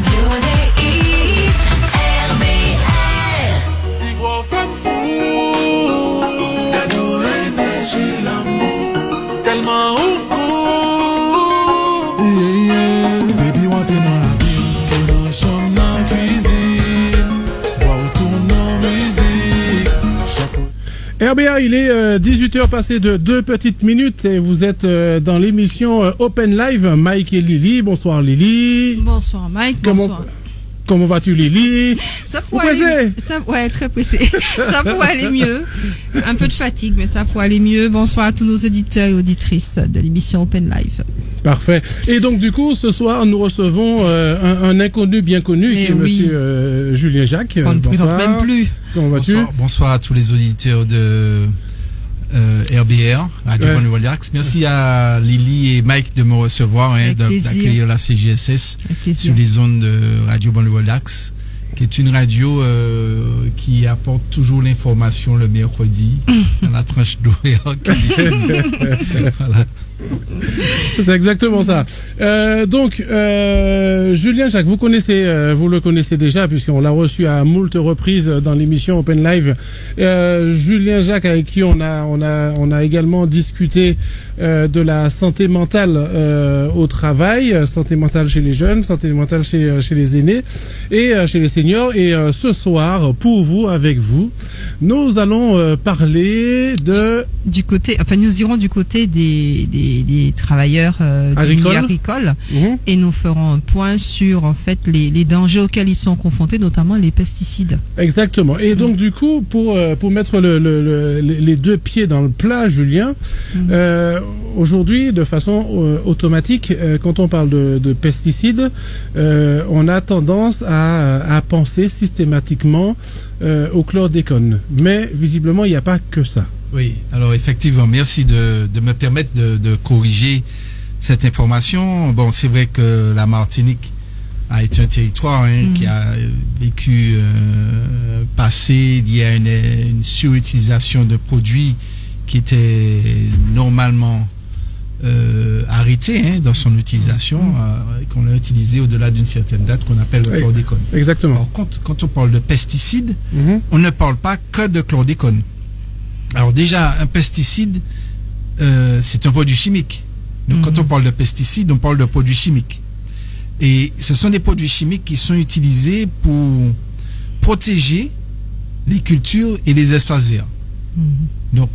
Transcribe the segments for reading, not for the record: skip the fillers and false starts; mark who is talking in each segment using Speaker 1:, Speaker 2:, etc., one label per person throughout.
Speaker 1: Radio des hits, RBR.
Speaker 2: Tu vois comme fou, d'amour, énergie, l'amour, tellement
Speaker 3: Baby, what in la vie, que dans chambre, dans la cuisine, voir où tourne nos musiques.
Speaker 4: RBA, il est 18h passé de 2 petites minutes et vous êtes dans l'émission Open Live, Mike et Lily. Bonsoir Lily.
Speaker 5: Bonsoir Mike, bonsoir.
Speaker 4: Comment vas-tu Lily?
Speaker 5: Ça pourrait aller, ouais, très pressé. Ça pourrait aller mieux. Un peu de fatigue, mais ça pourrait aller mieux. Bonsoir à tous nos auditeurs et auditrices de l'émission Open Live.
Speaker 4: Parfait. Et donc du coup, ce soir, nous recevons un inconnu bien connu, qui est monsieur Julien Jacques.
Speaker 5: On ne présente même plus.
Speaker 4: Comment vas-tu?
Speaker 6: Bonsoir à tous les auditeurs de RBR, Radio Bonne Nouvelle Axe. Merci à Lily et Mike de me recevoir, d'accueillir la CGSS sur les ondes de Radio Bonne Nouvelle Axe, qui est une radio qui apporte toujours l'information le mercredi dans la tranche d'horaire. Voilà.
Speaker 4: C'est exactement ça. Donc, Julien Jacques, vous le connaissez déjà puisqu'on l'a reçu à moult reprises dans l'émission Open Live. Julien Jacques, avec qui on a également discuté de la santé mentale au travail, santé mentale chez les jeunes, santé mentale chez les aînés et chez les seniors. Et ce soir, avec vous, nous allons parler
Speaker 5: nous irons du côté des travailleurs agricoles et nous ferons un point sur en fait les dangers auxquels ils sont confrontés, notamment les pesticides. Exactement. Et donc du coup, pour mettre les deux pieds dans le plat, Julien, aujourd'hui, de façon automatique, quand on parle de pesticides, on a tendance à penser systématiquement au chlordécone. Mais visiblement, il n'y a pas que ça.
Speaker 6: Oui, alors effectivement, merci de me permettre de corriger cette information. Bon, c'est vrai que la Martinique a été un territoire qui a vécu passé lié à une surutilisation de produits qui étaient normalement arrêtés dans son utilisation, qu'on a utilisé au-delà d'une certaine date, qu'on appelle le chlordécone.
Speaker 4: Exactement.
Speaker 6: Alors, quand on parle de pesticides, on ne parle pas que de chlordécone. Alors déjà, un pesticide, c'est un produit chimique. Donc quand on parle de pesticides, on parle de produits chimiques. Et ce sont des produits chimiques qui sont utilisés pour protéger les cultures et les espaces verts. Donc,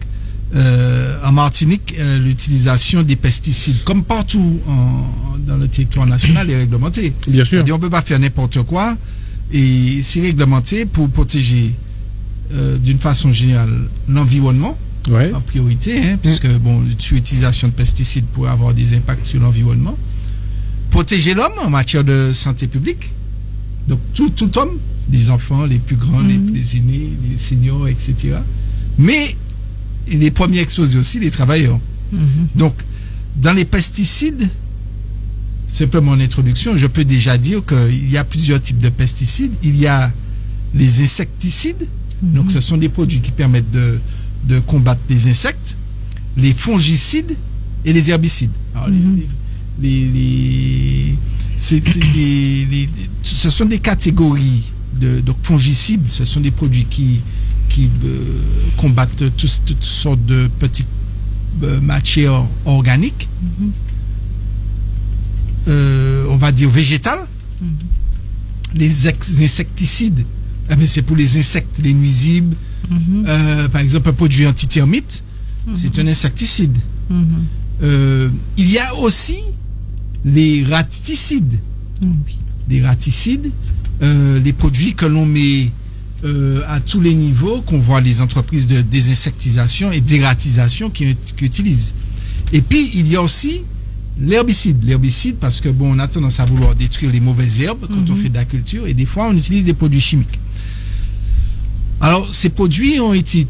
Speaker 6: en Martinique, l'utilisation des pesticides, comme partout dans le territoire national, est réglementée.
Speaker 4: Bien sûr.
Speaker 6: C'est-à-dire, on ne peut pas faire n'importe quoi, et c'est réglementé pour protéger d'une façon générale l'environnement en priorité, puisque l'utilisation de pesticides pourrait avoir des impacts sur l'environnement. Protéger l'homme en matière de santé publique, donc tout homme, les enfants, les plus grands, les aînés, les seniors, etc. Mais les premiers exposés aussi, les travailleurs. Donc, dans les pesticides, simplement en introduction, je peux déjà dire qu'il y a plusieurs types de pesticides. Il y a les insecticides, donc ce sont des produits qui permettent de combattre les insectes, les fongicides et les herbicides. Alors, ce sont des catégories donc fongicides, ce sont des produits qui combattent toutes sortes de petites matières organiques, on va dire végétales. Les insecticides, c'est pour les insectes, les nuisibles. Par exemple, un produit antitermite, c'est un insecticide. Il y a aussi les raticides. Les raticides, les produits que l'on met à tous les niveaux, qu'on voit les entreprises de désinsectisation et d'ératisation qui utilisent. Et puis, il y a aussi l'herbicide. L'herbicide, parce que on a tendance à vouloir détruire les mauvaises herbes quand on fait de la culture, et des fois, on utilise des produits chimiques. Alors, ces produits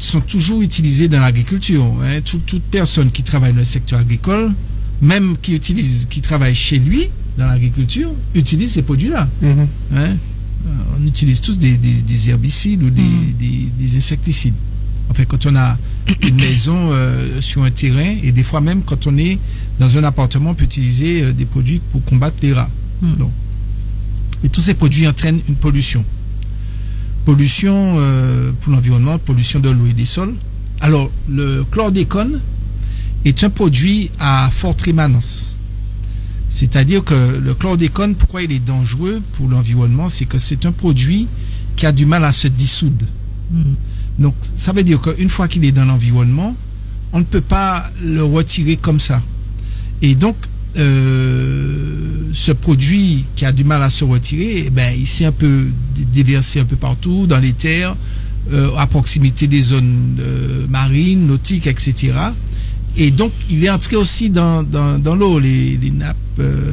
Speaker 6: sont toujours utilisés dans l'agriculture. Toute personne qui travaille dans le secteur agricole, même qui travaille chez lui, dans l'agriculture, utilise ces produits-là. On utilise tous des herbicides ou des insecticides. En fait, quand on a une maison sur un terrain, et des fois même quand on est dans un appartement, on peut utiliser des produits pour combattre les rats. Donc, Et tous ces produits entraînent une pollution. Pollution pour l'environnement, pollution de l'eau et des sols. Alors, le chlordécone est un produit à forte rémanence. C'est-à-dire que le chlordécone, pourquoi il est dangereux pour l'environnement, c'est que c'est un produit qui a du mal à se dissoudre. Donc, ça veut dire qu'une fois qu'il est dans l'environnement, on ne peut pas le retirer comme ça. Et donc, ce produit qui a du mal à se retirer, eh ben, il s'est un peu déversé un peu partout, dans les terres, à proximité des zones marines, nautiques, etc. Et donc, il est entré aussi dans l'eau. Les nappes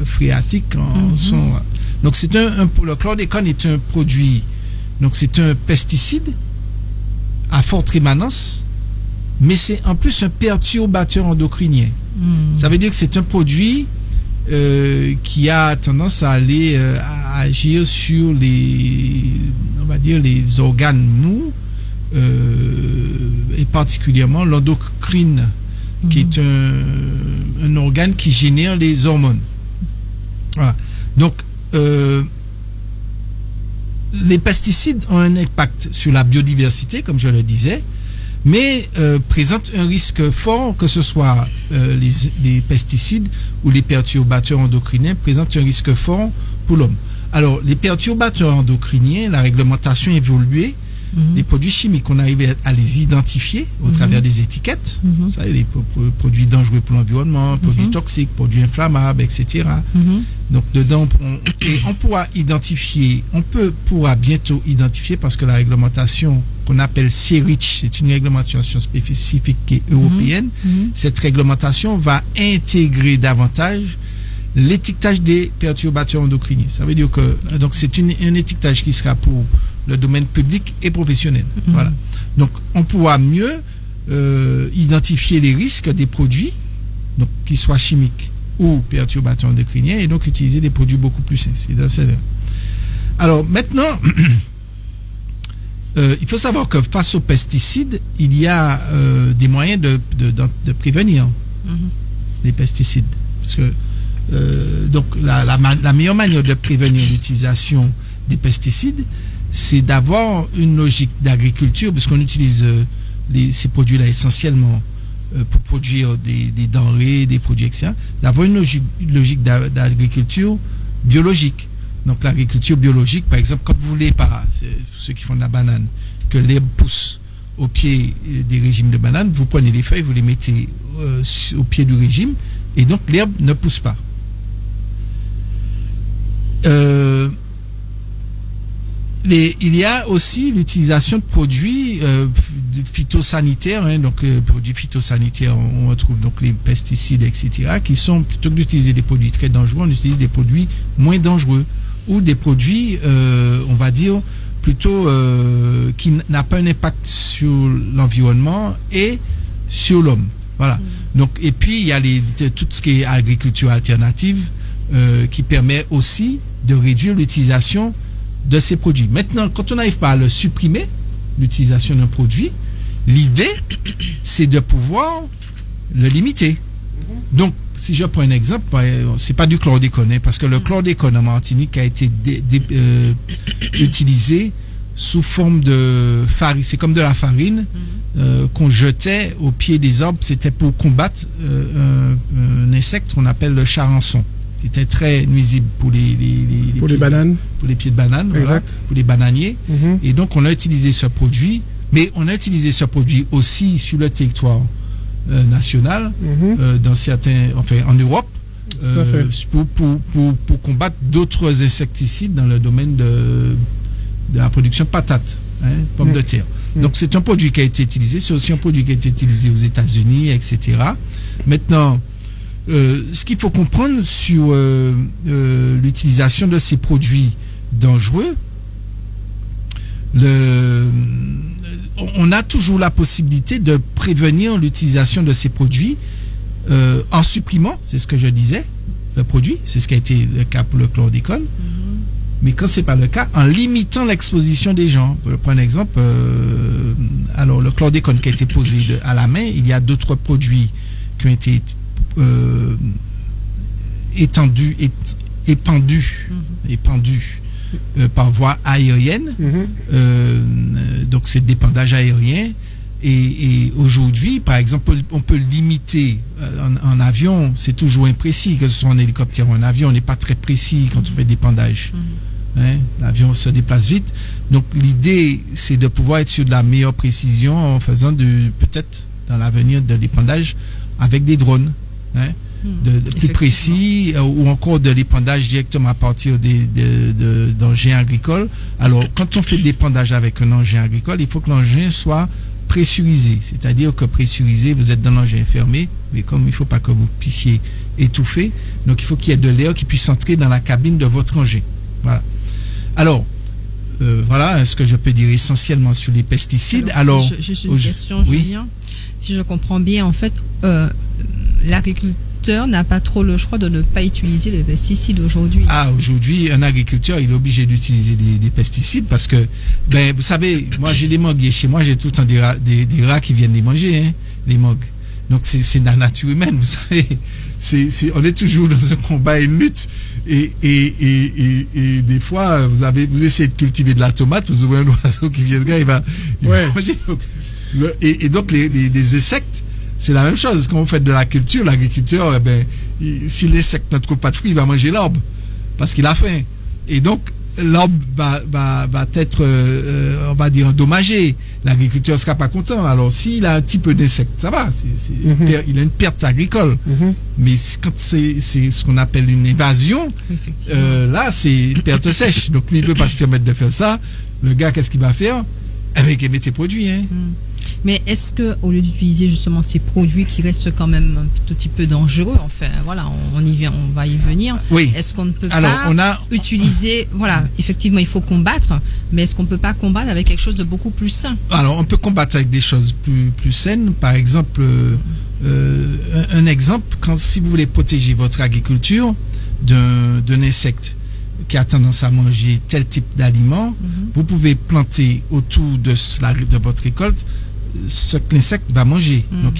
Speaker 6: phréatiques sont... Donc, le chlordécone est un produit... Donc, c'est un pesticide à forte rémanence, mais c'est en plus un perturbateur endocrinien. Ça veut dire que c'est un produit qui a tendance à aller à agir sur on va dire, les organes mous, et particulièrement l'endocrine, qui est un organe qui génère les hormones. Voilà. Donc, les pesticides ont un impact sur la biodiversité, comme je le disais, mais présentent un risque fort, que ce soit les pesticides ou les perturbateurs endocriniens, présentent un risque fort pour l'homme. Alors, les perturbateurs endocriniens, la réglementation évoluée, les produits chimiques, on arrive à les identifier au travers des étiquettes. Ça, les produits dangereux pour l'environnement, produits toxiques, produits inflammables, etc. Donc, dedans, on pourra bientôt identifier, parce que la réglementation qu'on appelle CERICH, c'est une réglementation spécifique qui est européenne. Cette réglementation va intégrer davantage l'étiquetage des perturbateurs endocriniens. Ça veut dire que donc c'est un étiquetage qui sera pour le domaine public et professionnel. Voilà. Donc, on pourra mieux identifier les risques des produits, donc qu'ils soient chimiques ou perturbateurs endocriniens, et donc utiliser des produits beaucoup plus sains. Alors maintenant, il faut savoir que face aux pesticides, il y a des moyens de prévenir les pesticides. Parce que donc la meilleure manière de prévenir l'utilisation des pesticides, c'est d'avoir une logique d'agriculture, puisqu'on utilise ces produits-là essentiellement pour produire des denrées, des produits, etc. D'avoir une logique d'agriculture biologique. Donc l'agriculture biologique, par exemple, quand vous voulez, ceux qui font de la banane, que l'herbe pousse au pied des régimes de banane, vous prenez les feuilles, vous les mettez au pied du régime, et donc l'herbe ne pousse pas. Il y a aussi l'utilisation de produits phytosanitaires, donc produits phytosanitaires, on retrouve donc les pesticides, etc., qui sont, plutôt que d'utiliser des produits très dangereux, on utilise des produits moins dangereux, ou des produits, on va dire, plutôt qui n'a pas un impact sur l'environnement et sur l'homme. Voilà. Donc, et puis, il y a tout ce qui est agriculture alternative, qui permet aussi de réduire l'utilisation de ces produits. Maintenant, quand on n'arrive pas à le supprimer, l'utilisation d'un produit, l'idée, c'est de pouvoir le limiter. Donc, si je prends un exemple, c'est pas du chlordécone, parce que le chlordécone en Martinique a été utilisé sous forme de farine. C'est comme de la farine qu'on jetait au pied des arbres. C'était pour combattre un insecte qu'on appelle le charançon, qui était très nuisible pour les bananes, pour les pieds de banane, voilà, pour les bananiers. Et donc on a utilisé ce produit, mais on a utilisé ce produit aussi sur le territoire national, dans certains, enfin en Europe, pour combattre d'autres insecticides dans le domaine de la production de patates, pommes de terre. Donc c'est un produit qui a été utilisé, c'est aussi un produit qui a été utilisé aux États-Unis, etc. Maintenant, ce qu'il faut comprendre sur l'utilisation de ces produits dangereux, on a toujours la possibilité de prévenir l'utilisation de ces produits en supprimant, c'est ce que je disais, le produit, c'est ce qui a été le cas pour le chlordécone, mais quand c'est pas le cas, en limitant l'exposition des gens. Pour prendre un exemple, alors le chlordécone qui a été posé à la main, il y a d'autres produits qui ont été épandus par voie aérienne. Donc c'est d'épandage aérien. Et aujourd'hui, par exemple, on peut limiter en avion, c'est toujours imprécis, que ce soit en hélicoptère ou en avion, on n'est pas très précis quand on fait d'épandage. L'avion se déplace vite. Donc l'idée, c'est de pouvoir être sur de la meilleure précision en faisant peut-être dans l'avenir de l'épandage avec des drones. De plus précis, ou encore de l'épandage directement à partir d'engins agricoles. Alors, quand on fait de l'épandage avec un engin agricole, il faut que l'engin soit pressurisé. C'est-à-dire que pressurisé, vous êtes dans l'engin fermé, mais comme il ne faut pas que vous puissiez étouffer, donc il faut qu'il y ait de l'air qui puisse entrer dans la cabine de votre engin. Voilà. Alors, voilà ce que je peux dire essentiellement sur les pesticides. Alors,
Speaker 5: juste une question, Julien. Si je comprends bien, en fait, l'agriculteur n'a pas trop le choix de ne pas utiliser les pesticides aujourd'hui.
Speaker 6: Aujourd'hui, un agriculteur, il est obligé d'utiliser des pesticides parce que, vous savez, moi j'ai des moguiers chez moi, j'ai tout le temps des rats qui viennent les manger, les mogues. Donc c'est la nature humaine, vous savez. On est toujours dans un combat et une lutte. Et des fois, vous essayez de cultiver de la tomate, vous aurez un oiseau qui vient de là, il va manger. Et donc les insectes, c'est la même chose. Quand vous faites de la culture, l'agriculteur, si l'insecte ne trouve pas de fruits, il va manger l'arbre parce qu'il a faim. Et donc, l'arbre va être, on va dire, endommagé. L'agriculteur ne sera pas content. Alors, s'il a un petit peu d'insectes, ça va. Il a une perte agricole. Mais quand c'est ce qu'on appelle une évasion, là, c'est perte sèche. Donc, lui, il ne peut pas se permettre de faire ça. Le gars, qu'est-ce qu'il va faire? Il met ses produits.
Speaker 5: Mais est-ce que, au lieu d'utiliser justement ces produits qui restent quand même un tout petit peu dangereux, enfin voilà, on va y venir.
Speaker 6: Oui.
Speaker 5: Est-ce qu'on ne peut pas utiliser, voilà, effectivement, il faut combattre, mais est-ce qu'on ne peut pas combattre avec quelque chose de beaucoup plus sain?
Speaker 6: Alors, on peut combattre avec des choses plus saines. Par exemple, un exemple, si vous voulez protéger votre agriculture d'un insecte qui a tendance à manger tel type d'aliment, vous pouvez planter autour de votre récolte ce que l'insecte va manger. Donc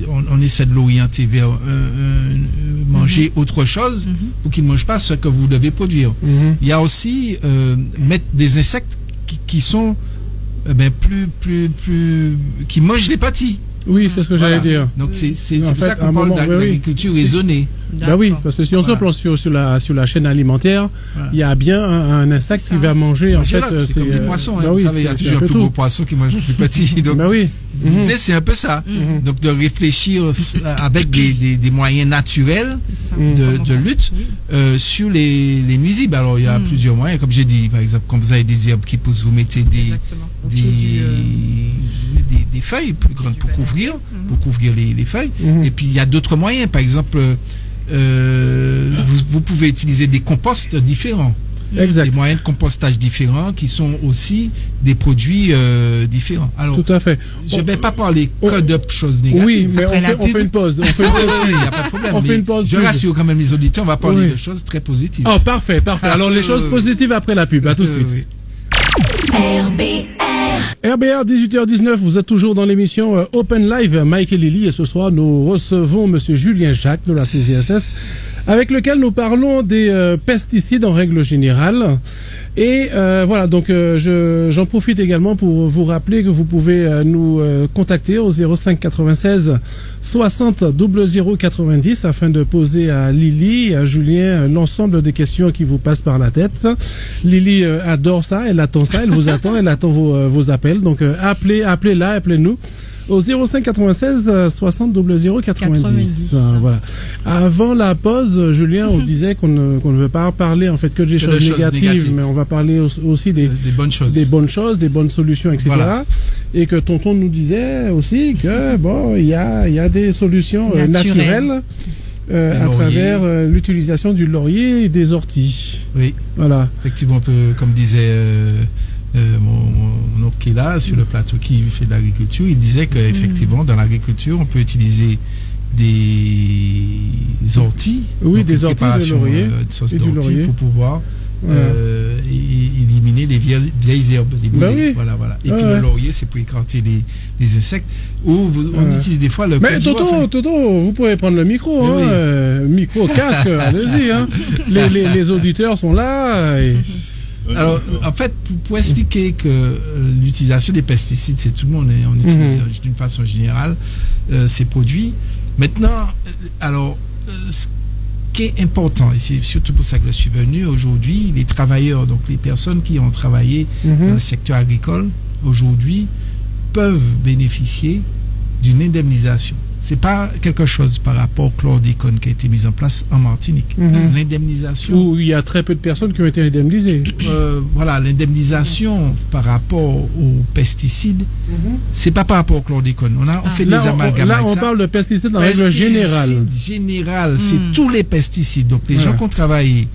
Speaker 6: on essaie de l'orienter vers manger autre chose pour qu'il ne mange pas ce que vous devez produire. Il y a aussi mettre des insectes qui sont qui mangent les petits.
Speaker 4: Oui, c'est ce que j'allais dire.
Speaker 6: Donc c'est pour ça qu'on parle d'agriculture raisonnée.
Speaker 4: Oui, parce que si on se plonge sur la chaîne alimentaire, il y a bien un insecte qui va manger. En fait,
Speaker 6: c'est comme les poissons. Vous savez, il y a toujours un plus gros poisson qui mange le plus petit. Donc, l'idée, c'est un peu ça. Donc, de réfléchir avec des moyens naturels de lutte sur les nuisibles. Alors, il y a plusieurs moyens. Comme j'ai dit, par exemple, quand vous avez des herbes qui poussent, vous mettez des feuilles plus grandes pour couvrir les feuilles. Et puis, il y a d'autres moyens. Par exemple, vous pouvez utiliser des composts différents.
Speaker 4: Exact.
Speaker 6: Des moyens de compostage différents qui sont aussi des produits différents. Alors,
Speaker 4: tout à fait.
Speaker 6: Je ne vais pas parler que de choses négatives.
Speaker 4: Oui, mais on fait une pause.
Speaker 6: Il n'y a pas de problème.
Speaker 4: On fait une pause.
Speaker 6: Je rassure quand même les auditeurs, on va parler de choses très positives.
Speaker 4: Oh, parfait. Alors, les choses positives après la pub. À tout de suite. RBR 18h19, vous êtes toujours dans l'émission Open Live, Mike et Lily, et ce soir nous recevons monsieur Julien Jacques de la CCSS, avec lequel nous parlons des pesticides en règle générale. Et voilà, donc j'en profite également pour vous rappeler que vous pouvez nous contacter au 05 96 60 00 90 afin de poser à Lily et à Julien l'ensemble des questions qui vous passent par la tête. Lily adore ça, elle attend ça, elle vous attend, elle attend vos appels. Donc appelez-la, appelez-nous au 05 96 60 00 90. Voilà. Avant la pause, Julien, on disait qu'on ne veut pas parler en fait que des choses négatives, mais on va parler aussi des bonnes choses, des bonnes solutions, etc. Voilà. Et que tonton nous disait aussi que il y a des solutions naturelles à travers l'utilisation du laurier et des orties.
Speaker 6: Oui. Voilà. Effectivement, comme disait mon oncle qui est là sur le plateau qui fait de l'agriculture, il disait qu'effectivement dans l'agriculture on peut utiliser des orties,
Speaker 4: des orties de laurier
Speaker 6: de sauce d'ortie pour pouvoir éliminer les vieilles herbes, les boulets. Voilà. Et puis le laurier, c'est pour écarter les insectes. Ou on utilise des fois le.
Speaker 4: Mais Toto, vous pouvez prendre le micro, micro, casque, allez-y. Les auditeurs sont là.
Speaker 6: Alors, en fait, pour expliquer que l'utilisation des pesticides, c'est tout le monde, on utilise d'une façon générale ces produits. Maintenant, alors, ce qui est important, et c'est surtout pour ça que je suis venu aujourd'hui, les travailleurs, donc les personnes qui ont travaillé dans le secteur agricole, aujourd'hui, peuvent bénéficier d'une indemnisation. C'est pas quelque chose par rapport au chlordécone qui a été mis en place en Martinique. L'indemnisation.
Speaker 4: Où il y a très peu de personnes qui ont été indemnisées.
Speaker 6: Voilà, l'indemnisation par rapport aux pesticides, c'est pas par rapport au chlordécone. On fait des amalgames.
Speaker 4: Là, on parle de pesticides en règle générale.
Speaker 6: Général, c'est tous les pesticides. Donc, les gens qui ont travaillé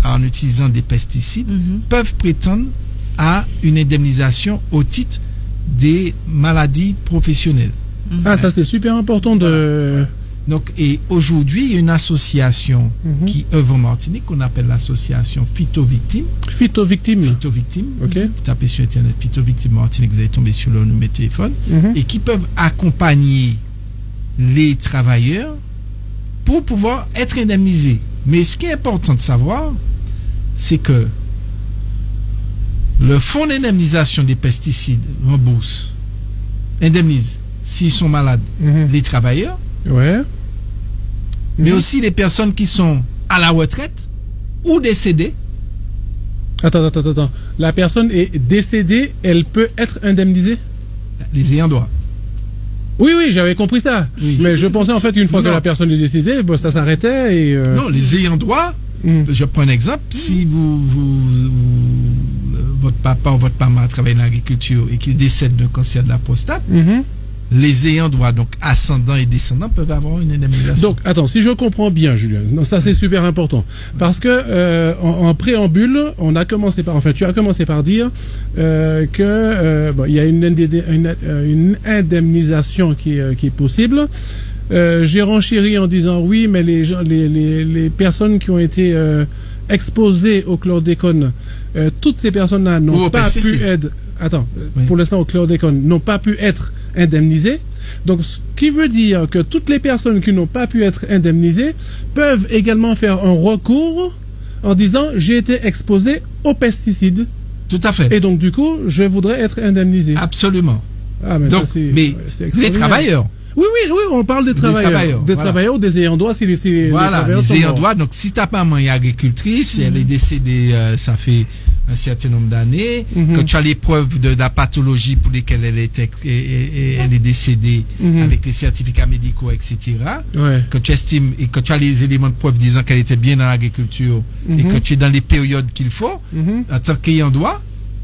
Speaker 6: en utilisant des pesticides peuvent prétendre à une indemnisation au titre des maladies professionnelles.
Speaker 4: Ah, ça c'est super important de...
Speaker 6: Donc, et aujourd'hui, il y a une association qui œuvre en Martinique qu'on appelle l'association Phytovictimes.
Speaker 4: Phytovictimes.
Speaker 6: Ok. Vous tapez sur Internet Phytovictimes Martinique, vous allez tomber sur le numéro de téléphone. Et qui peuvent accompagner les travailleurs pour pouvoir être indemnisés. Mais ce qui est important de savoir, c'est que le fonds d'indemnisation des pesticides rembourse, indemnise, s'ils sont malades, les travailleurs, mais aussi les personnes qui sont à la retraite ou décédées.
Speaker 4: Attends. La personne est décédée, elle peut être indemnisée?
Speaker 6: Les ayants droit.
Speaker 4: Oui, j'avais compris ça. Oui. Mais je pensais en fait qu'une fois que la personne est décédée, ça s'arrêtait et...
Speaker 6: Non, les ayants droit, je prends un exemple, si votre papa ou votre maman travaille dans l'agriculture et qu'il décède d'un cancer de la prostate, les ayants droit, donc ascendants et descendants, peuvent avoir une indemnisation.
Speaker 4: Donc, attends, si je comprends bien, Julien, ça c'est super important. Parce que en préambule, tu as commencé par dire que il y a une indemnisation qui est possible. J'ai renchéri en disant oui, mais les personnes qui ont été exposées au chlordécone, toutes ces personnes-là n'ont pas pu être... Attends, pour l'instant au chlordécone, n'ont pas pu être indemnisées. Donc, ce qui veut dire que toutes les personnes qui n'ont pas pu être indemnisées peuvent également faire un recours en disant j'ai été exposé aux pesticides.
Speaker 6: Tout à fait.
Speaker 4: Et donc, du coup, je voudrais être indemnisé.
Speaker 6: Absolument.
Speaker 4: Ah, mais
Speaker 6: donc, mais les travailleurs.
Speaker 4: Oui, on parle des travailleurs. Des travailleurs ou des ayants droit.
Speaker 6: Voilà, les ayants droit. Donc, si ta maman est agricultrice, elle est décédée, ça fait un certain nombre d'années, que tu as les preuves de la pathologie pour lesquelles elle est décédée avec les certificats médicaux, etc. Que tu estimes et que tu as les éléments de preuve disant qu'elle était bien dans l'agriculture et que tu es dans les périodes qu'il faut, en tant qu'ayant droit,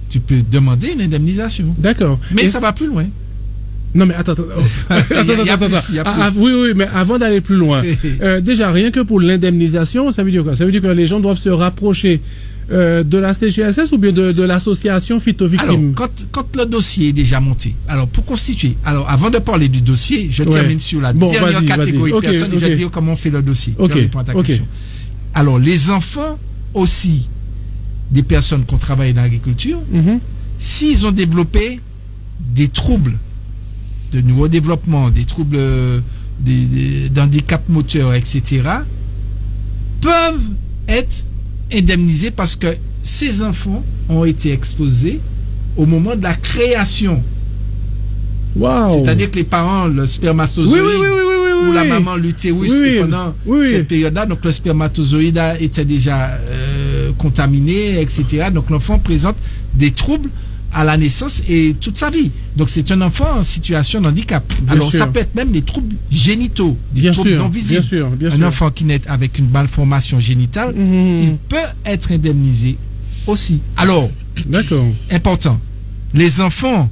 Speaker 6: tu peux demander une indemnisation.
Speaker 4: D'accord.
Speaker 6: Mais ça va plus loin.
Speaker 4: Non mais attends. Oui, mais avant d'aller plus loin, déjà rien que pour l'indemnisation, ça veut dire quoi? Ça veut dire que les gens doivent se rapprocher de la CGSS ou bien de l'association Phytovictimes?
Speaker 6: Alors, quand le dossier est déjà monté, alors pour constituer, alors avant de parler du dossier, je termine sur la dernière catégorie de personnes et je vais dire comment on fait le dossier. Je réponds à ta question. Alors, les enfants aussi des personnes qui ont travaillé dans l'agriculture, s'ils ont développé des troubles de neurodéveloppement, des troubles d'handicap moteur, etc., peuvent être indemnisés parce que ces enfants ont été exposés au moment de la création.
Speaker 4: Wow.
Speaker 6: C'est-à-dire que les parents, le spermatozoïde ou la maman, l'utérus, pendant cette période-là, donc le spermatozoïde était déjà contaminé, etc. Donc l'enfant présente des troubles à la naissance et toute sa vie. Donc c'est un enfant en situation de handicap. Alors ça peut être même des troubles génitaux, des troubles non visibles. Un enfant qui naît avec une malformation génitale, il peut être indemnisé aussi. Alors, important, les enfants,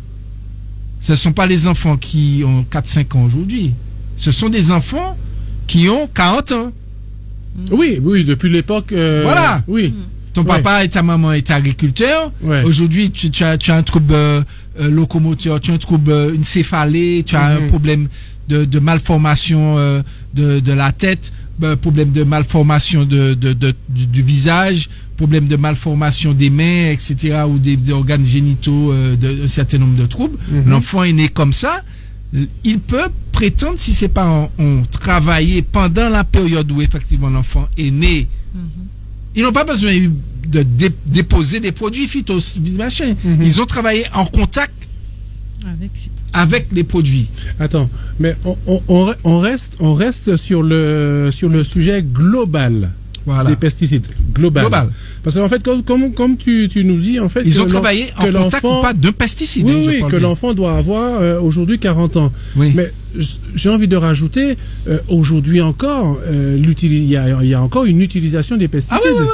Speaker 6: ce ne sont pas les enfants qui ont 4-5 ans aujourd'hui. Ce sont des enfants qui ont 40 ans.
Speaker 4: Oui, depuis l'époque...
Speaker 6: voilà.
Speaker 4: Oui.
Speaker 6: Ton papa et ta maman étaient agriculteurs. Aujourd'hui, tu as un trouble locomoteur, tu as un trouble, une céphalée, tu as un problème de malformation de la tête, problème de malformation du visage, problème de malformation des mains, etc., ou des organes génitaux, un certain nombre de troubles. L'enfant est né comme ça. Il peut prétendre, si ses parents ont travaillé pendant la période où effectivement l'enfant est né, ils n'ont pas besoin déposer des produits phyto, machin. Ils ont travaillé en contact avec les produits.
Speaker 4: Attends, mais on reste sur le sujet global.
Speaker 6: Voilà.
Speaker 4: Des pesticides global. Parce qu'en fait, comme tu nous dis, en fait,
Speaker 6: ils ont travaillé en contact ou pas d'un pesticide.
Speaker 4: Oui, que l'enfant doit avoir aujourd'hui 40 ans.
Speaker 6: Oui.
Speaker 4: Mais j'ai envie de rajouter, aujourd'hui encore, il y a encore une utilisation des pesticides.
Speaker 6: Ah oui.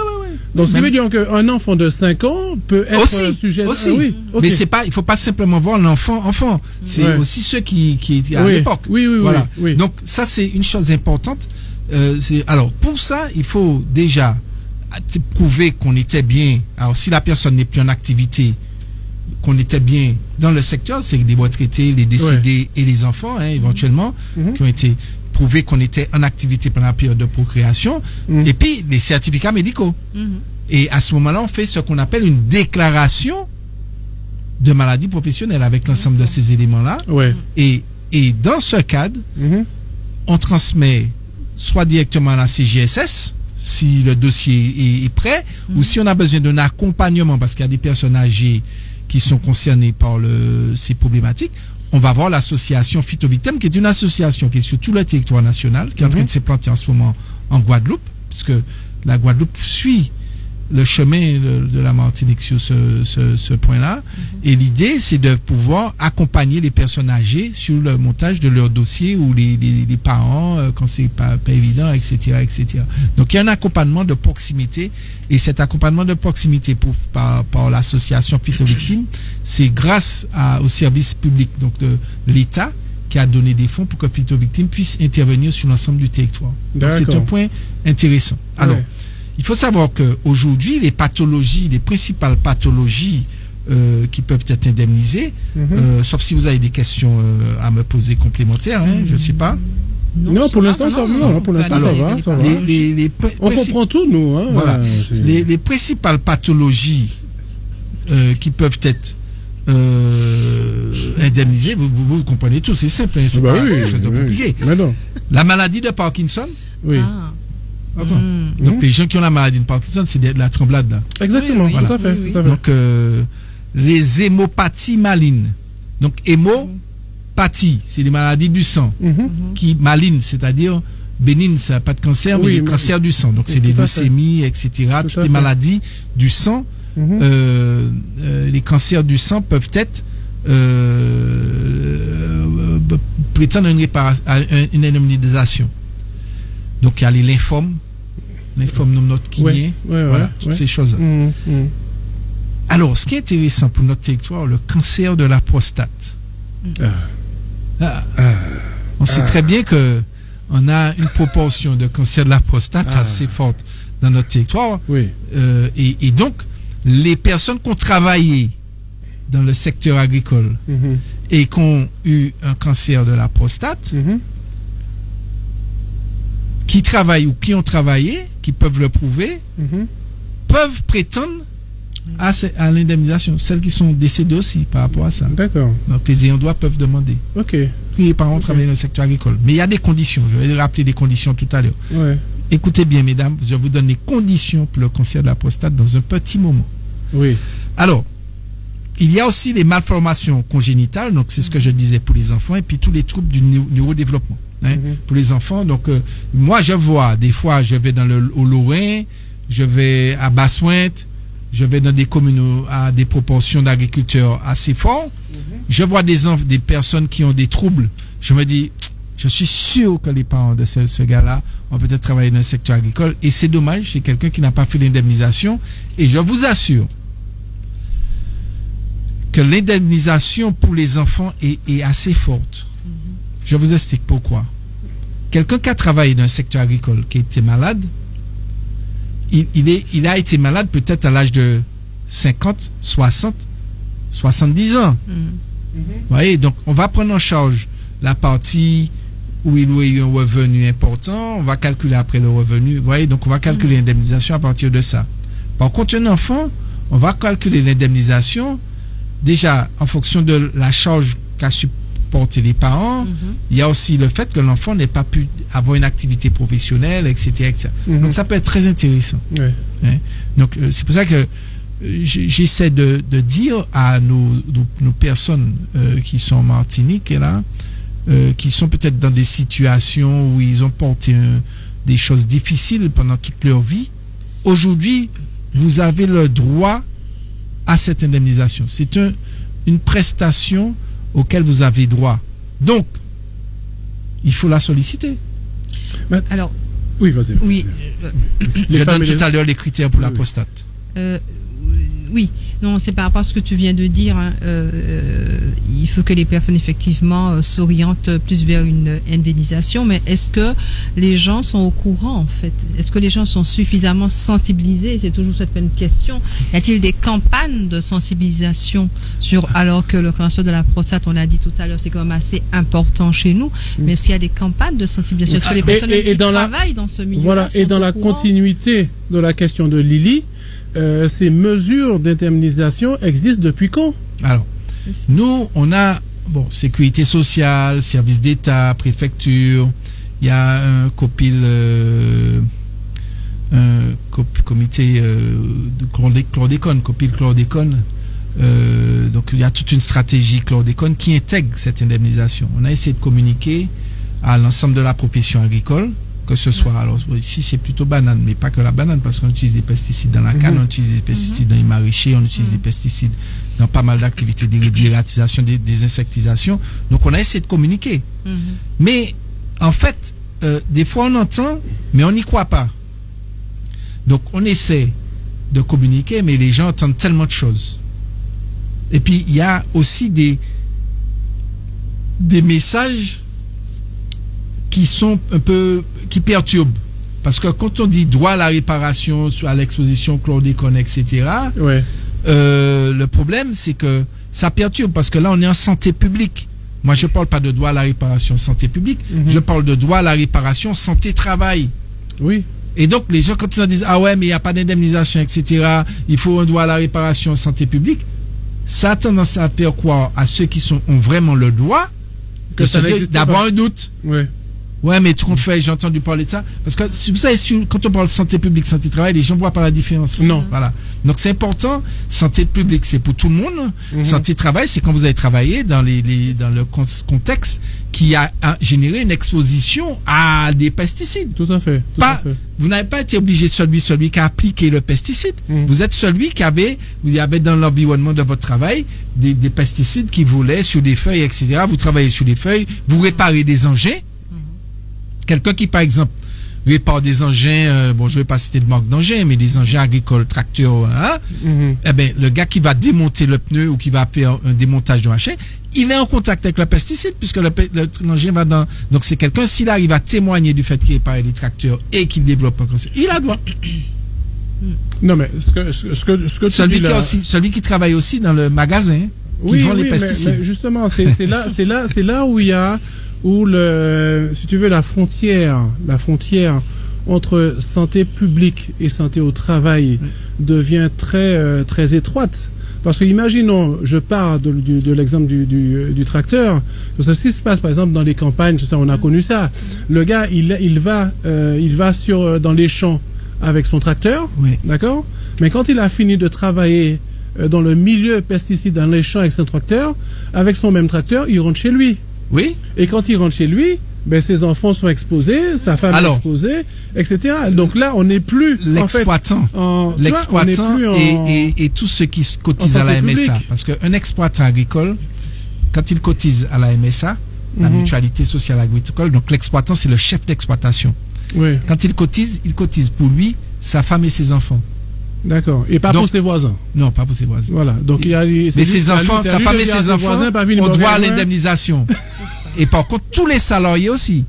Speaker 4: Donc, ce qui veut dire qu'un enfant de 5 ans peut être sujet...
Speaker 6: Aussi.
Speaker 4: Ah, oui, okay.
Speaker 6: Mais il faut pas simplement voir l'enfant. C'est aussi ceux qui à l'époque.
Speaker 4: Oui.
Speaker 6: Donc, ça, c'est une chose importante. Alors, pour ça, il faut déjà prouver qu'on était bien. Alors, si la personne n'est plus en activité, qu'on était bien dans le secteur, c'est les retraités, les décédés et les enfants, éventuellement, qui ont été prouvés qu'on était en activité pendant la période de procréation, et puis les certificats médicaux. Et à ce moment-là, on fait ce qu'on appelle une déclaration de maladie professionnelle avec l'ensemble de ces éléments-là. Et dans ce cadre, on transmet soit directement à la CGSS, si le dossier est prêt, ou si on a besoin d'un accompagnement, parce qu'il y a des personnes âgées qui sont concernées par ces problématiques, on va voir l'association Phytovictim, qui est une association qui est sur tout le territoire national, qui est en train de s'implanter en ce moment en Guadeloupe, puisque la Guadeloupe suit le chemin de la Martinique sur ce point-là. Et l'idée, c'est de pouvoir accompagner les personnes âgées sur le montage de leur dossier ou les parents quand c'est pas évident, etc. Donc, il y a un accompagnement de proximité. Et cet accompagnement de proximité par l'association Phytovictim, c'est grâce au service public donc de l'État qui a donné des fonds pour que Phytovictim puisse intervenir sur l'ensemble du territoire. Donc, c'est un point intéressant. Alors, il faut savoir qu'aujourd'hui, les principales pathologies qui peuvent être indemnisées, sauf si vous avez des questions à me poser complémentaires, je ne sais pas.
Speaker 4: Non, pour l'instant, ça va. On comprend tout, nous.
Speaker 6: Voilà. Les principales pathologies qui peuvent être indemnisées, vous comprenez tout, c'est simple, c'est pas quelque chose de compliqué. La maladie de Parkinson.
Speaker 4: Oui.
Speaker 6: Donc les gens qui ont la maladie de Parkinson, c'est de la tremblade là.
Speaker 4: Exactement, tout à fait.
Speaker 6: Donc les hémopathies malignes. Donc hémopathie, c'est les maladies du sang qui malignes, c'est-à-dire bénignes, ça n'a pas de cancer, mais les cancers du sang. Donc c'est les leucémies, etc. Toutes les maladies du sang. Les cancers du sang peuvent être prétendre une indemnisation. Donc il y a les lymphomes non-Hodgkinien, toutes ces choses. Alors, ce qui est intéressant pour notre territoire, le cancer de la prostate. On sait très bien que on a une proportion de cancer de la prostate assez forte dans notre territoire. Et donc, les personnes qui ont travaillé dans le secteur agricole et qui ont eu un cancer de la prostate, qui travaillent ou qui ont travaillé, qui peuvent le prouver, peuvent prétendre à l'indemnisation. Celles qui sont décédées aussi par rapport à ça.
Speaker 4: D'accord.
Speaker 6: Donc les ayants droit peuvent demander. Les parents travaillent dans le secteur agricole. Mais il y a des conditions. Je vais rappeler des conditions tout à l'heure. Écoutez bien, mesdames, je vous donne les conditions pour le cancer de la prostate dans un petit moment. Alors, il y a aussi les malformations congénitales, donc c'est ce que je disais pour les enfants, et puis tous les troubles du neurodéveloppement. Pour les enfants. Donc, moi, je vois, des fois, je vais au Lorrain, je vais à Basse-Pointe, je vais dans des communes à des proportions d'agriculteurs assez forts. Je vois des personnes qui ont des troubles. Je me dis, je suis sûr que les parents de ce gars-là ont peut-être travaillé dans le secteur agricole. Et c'est dommage, c'est quelqu'un qui n'a pas fait l'indemnisation. Et je vous assure que l'indemnisation pour les enfants est assez forte. Je vous explique pourquoi. Quelqu'un qui a travaillé dans un secteur agricole, qui était malade, il a été malade peut-être à l'âge de 50, 60, 70 ans. Vous voyez, donc on va prendre en charge la partie où il a eu un revenu important, on va calculer après le revenu, vous voyez, donc on va calculer l'indemnisation à partir de ça. Par contre, un enfant, on va calculer l'indemnisation déjà en fonction de la charge porter les parents. Il y a aussi le fait que l'enfant n'ait pas pu avoir une activité professionnelle, etc. etc. Donc ça peut être très intéressant.
Speaker 4: Ouais.
Speaker 6: Hein? Donc c'est pour ça que j'essaie de dire à nos personnes qui sont en Martinique et là, qui sont peut-être dans des situations où ils ont porté des choses difficiles pendant toute leur vie, aujourd'hui, vous avez le droit à cette indemnisation. C'est une prestation auquel vous avez droit. Donc, il faut la solliciter.
Speaker 5: Alors,
Speaker 4: oui, vas-y.
Speaker 5: oui.
Speaker 6: Je donne tout à l'heure les critères pour la prostate.
Speaker 5: Oui, non, c'est par rapport à ce que tu viens de dire. Hein, il faut que les personnes effectivement s'orientent plus vers une indemnisation. Mais est-ce que les gens sont au courant en fait? Est-ce que les gens sont suffisamment sensibilisés? C'est toujours cette même question. Y a-t-il des campagnes de sensibilisation alors que le cancer de la prostate, on l'a dit tout à l'heure, c'est quand même assez important chez nous. Mais est-ce qu'il y a des campagnes de sensibilisation? Est-ce que les personnes qui travaillent dans ce milieu
Speaker 4: voilà, et dans la continuité de la question de Lily, ces mesures d'indemnisation existent depuis quand? Alors,
Speaker 6: nous, on a, sécurité sociale, service d'État, préfecture, il y a un comité de chlordécone, chlordécone. Donc, il y a toute une stratégie chlordécone qui intègre cette indemnisation. On a essayé de communiquer à l'ensemble de la profession agricole, que ce soit, alors ici c'est plutôt banane, mais pas que la banane, parce qu'on utilise des pesticides dans la canne, on utilise des pesticides dans les maraîchers, on utilise des pesticides dans pas mal d'activités d'irradiation, des insectisations. Donc on a essayé de communiquer. Mais en fait, des fois on entend, mais on n'y croit pas. Donc on essaie de communiquer, mais les gens entendent tellement de choses. Et puis il y a aussi des messages qui sont un peu, qui perturbent. Parce que quand on dit droit à la réparation, à l'exposition chlordécone, etc., le problème, c'est que ça perturbe, parce que là, on est en santé publique. Moi, je ne parle pas de droit à la réparation santé publique, je parle de droit à la réparation santé travail.
Speaker 4: Oui.
Speaker 6: Et donc, les gens, quand ils disent, ah ouais, mais il n'y a pas d'indemnisation, etc., il faut un droit à la réparation santé publique, ça a tendance à faire croire à ceux qui ont vraiment le droit d'avoir un doute.
Speaker 4: Oui.
Speaker 6: Ouais, mais qu'on fait, j'ai entendu parler de ça. Parce que, vous savez, quand on parle de santé publique, santé travail, les gens ne voient pas la différence.
Speaker 4: Non.
Speaker 6: Voilà. Donc, c'est important. Santé publique, c'est pour tout le monde. Santé travail, c'est quand vous avez travaillé dans le contexte qui a généré une exposition à des pesticides.
Speaker 4: Tout à fait.
Speaker 6: Vous n'avez pas été obligé de celui qui a appliqué le pesticide. Vous êtes celui vous y avait dans l'environnement de votre travail des pesticides qui volaient sur des feuilles, etc. Vous travaillez sur les feuilles, vous réparez des engins. Quelqu'un qui, par exemple, répare des engins, je ne vais pas citer de marque d'engins, mais des engins agricoles, tracteurs, eh ben, le gars qui va démonter le pneu ou qui va faire un démontage de machin, il est en contact avec le pesticide, puisque l'engin va dans... Donc, c'est quelqu'un, s'il arrive à témoigner du fait qu'il répare les tracteurs et qu'il développe un cancer, il a droit.
Speaker 4: Non, mais ce que
Speaker 6: celui qui celui qui travaille aussi dans le magasin, qui vend les pesticides.
Speaker 4: Mais justement, c'est là où il y a... si tu veux, la frontière entre santé publique et santé au travail devient très, très étroite. Parce que, imaginons, je pars de l'exemple du tracteur, parce que ce qui se passe, par exemple, dans les campagnes, on a connu ça. Le gars, il va dans les champs avec son tracteur, d'accord? Mais quand il a fini de travailler dans le milieu pesticide dans les champs avec son tracteur, avec son même tracteur, il rentre chez lui.
Speaker 6: Oui.
Speaker 4: Et quand il rentre chez lui, ses enfants sont exposés, sa femme est exposée, etc. Donc là, on n'est plus
Speaker 6: l'exploitant, et tous ceux qui cotisent à la MSA. Parce qu'un exploitant agricole, quand il cotise à la MSA, la mutualité sociale agricole, donc l'exploitant, c'est le chef d'exploitation.
Speaker 4: Oui.
Speaker 6: Quand il cotise pour lui, sa femme et ses enfants.
Speaker 4: D'accord. Et pas pour ses voisins.
Speaker 6: Non, pas pour ses voisins.
Speaker 4: Voilà. Donc
Speaker 6: mais ses enfants, sa femme et ses enfants ont droit à l'indemnisation. Et par contre, tous les salariés aussi.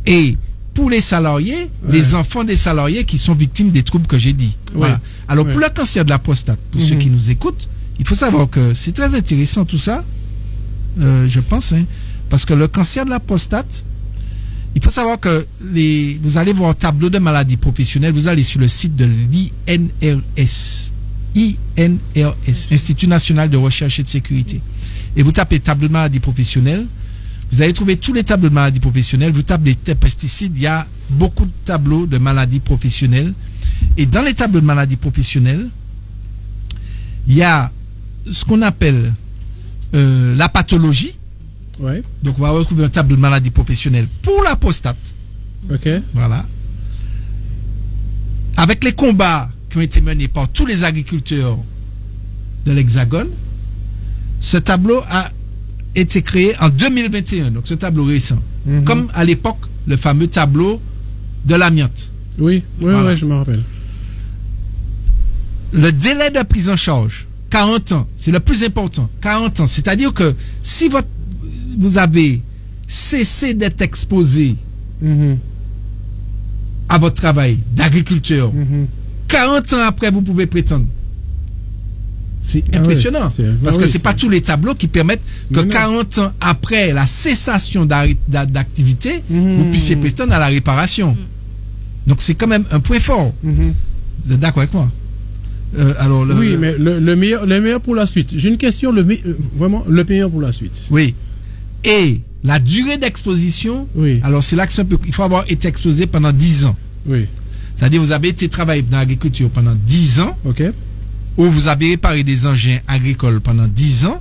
Speaker 6: Et pour les salariés, les enfants des salariés qui sont victimes des troubles que j'ai dit. Voilà. Alors, pour le cancer de la prostate, pour ceux qui nous écoutent, il faut savoir que c'est très intéressant tout ça, je pense, parce que le cancer de la prostate, il faut savoir que vous allez voir un tableau de maladies professionnelles, vous allez sur le site de l'INRS, Institut National de Recherche et de Sécurité. et vous tapez tableau de maladie professionnelle, vous allez trouver tous les tableaux de maladies professionnelles. Vous tapez les pesticides, il y a beaucoup de tableaux de maladies professionnelles. Et dans les tableaux de maladies professionnelles, il y a ce qu'on appelle la pathologie.
Speaker 4: Ouais.
Speaker 6: Donc, on va retrouver un tableau de maladies professionnelles pour la prostate.
Speaker 4: Ok.
Speaker 6: Voilà. Avec les combats qui ont été menés par tous les agriculteurs de l'Hexagone, ce tableau a été créé en 2021, donc ce tableau récent. Comme à l'époque, le fameux tableau de l'amiante.
Speaker 4: Oui,
Speaker 6: Voilà.
Speaker 4: je me rappelle.
Speaker 6: Le délai de prise en charge, 40 ans, c'est le plus important. 40 ans, c'est-à-dire que si vous avez cessé d'être exposé à votre travail d'agriculteur, 40 ans après, vous pouvez prétendre. C'est impressionnant. Parce que c'est pas tous les tableaux qui permettent que 40 ans après la cessation d'activité, vous puissiez prétendre à la réparation. Donc c'est quand même un point fort. Vous êtes d'accord avec moi? Alors,
Speaker 4: oui, mais le meilleur pour la suite. J'ai une question, vraiment le meilleur pour la suite.
Speaker 6: Oui. Et la durée d'exposition,
Speaker 4: oui.
Speaker 6: Alors c'est là que il faut avoir été exposé pendant 10 ans.
Speaker 4: Oui.
Speaker 6: C'est-à-dire vous avez été travailler dans l'agriculture pendant 10 ans.
Speaker 4: Ok.
Speaker 6: Ou vous avez réparé des engins agricoles pendant 10 ans.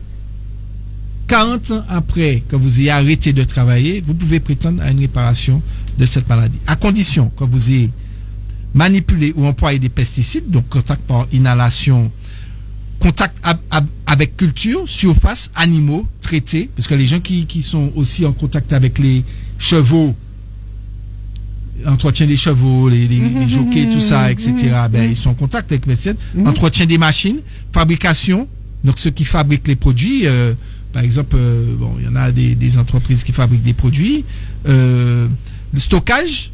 Speaker 6: 40 ans après que vous ayez arrêté de travailler, vous pouvez prétendre à une réparation de cette maladie. À condition que vous ayez manipulé ou employé des pesticides, donc contact par inhalation, contact avec culture, surface, animaux traités, parce que les gens qui sont aussi en contact avec les chevaux, entretien des chevaux, les jockeys, tout ça, etc., ben, ils sont en contact avec les pesticides. Entretien des machines, fabrication, donc ceux qui fabriquent les produits, par exemple, il y en a des entreprises qui fabriquent des produits, le stockage,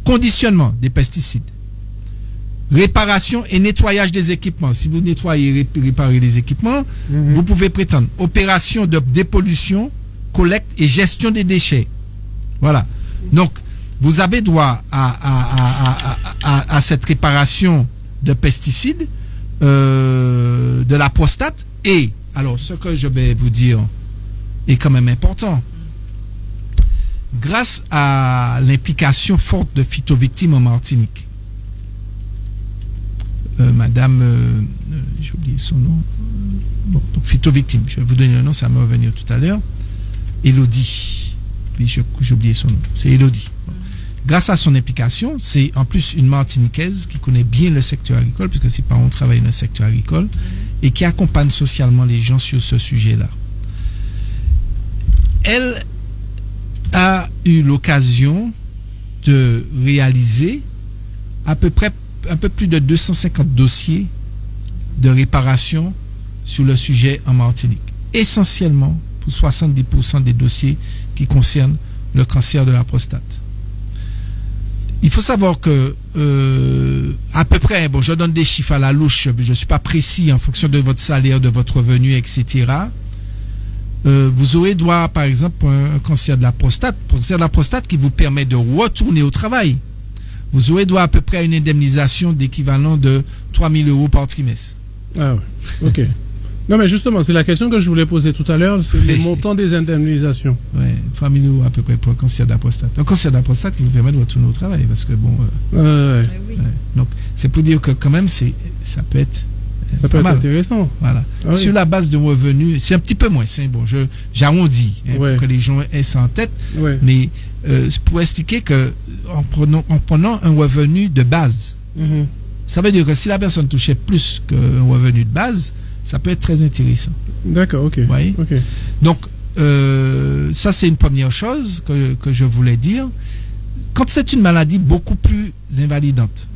Speaker 6: conditionnement des pesticides, réparation et nettoyage des équipements. Si vous nettoyez et réparez les équipements, vous pouvez prétendre opération de dépollution, collecte et gestion des déchets. Voilà. Donc, vous avez droit à cette réparation de pesticides, de la prostate. Et, alors, ce que je vais vous dire est quand même important. Grâce à l'implication forte de Phytovictime en Martinique, madame, j'ai oublié son nom. Bon, donc Phytovictime, je vais vous donner le nom, ça va me revenir tout à l'heure. Élodie. Puis j'ai oublié son nom. C'est Élodie. Bon. Grâce à son implication, c'est en plus une Martiniquaise qui connaît bien le secteur agricole, puisque ses parents travaillent dans le secteur agricole, et qui accompagne socialement les gens sur ce sujet-là. Elle a eu l'occasion de réaliser à peu près un peu plus de 250 dossiers de réparation sur le sujet en Martinique. Essentiellement pour 70% des dossiers qui concernent le cancer de la prostate. Il faut savoir que à peu près, bon, je donne des chiffres à la louche, je ne suis pas précis en fonction de votre salaire, de votre revenu, etc. Vous aurez droit, par exemple, pour un cancer de la prostate qui vous permet de retourner au travail. Vous aurez droit à peu près à une indemnisation d'équivalent de 3 000 € par trimestre.
Speaker 4: Ah oui, ok. Non, mais justement, c'est la question que je voulais poser tout à l'heure, c'est le montant des indemnisations.
Speaker 6: Oui, 3 000 € à peu près pour un cancer de la prostate. Un cancer de la prostate qui vous permet de retourner au travail, parce que bon... donc, c'est pour dire que quand même, ça peut être...
Speaker 4: Ça peut être intéressant.
Speaker 6: Voilà. Ah, sur la base de revenus, c'est un petit peu moins. C'est bon, j'arrondis pour que les gens aient ça en tête. Mais pour expliquer que en prenant un revenu de base, ça veut dire que si la personne touchait plus qu'un revenu de base, ça peut être très intéressant.
Speaker 4: D'accord, ok.
Speaker 6: Vous voyez?
Speaker 4: Okay.
Speaker 6: Donc, ça c'est une première chose que je voulais dire. Quand c'est une maladie beaucoup plus invalidante,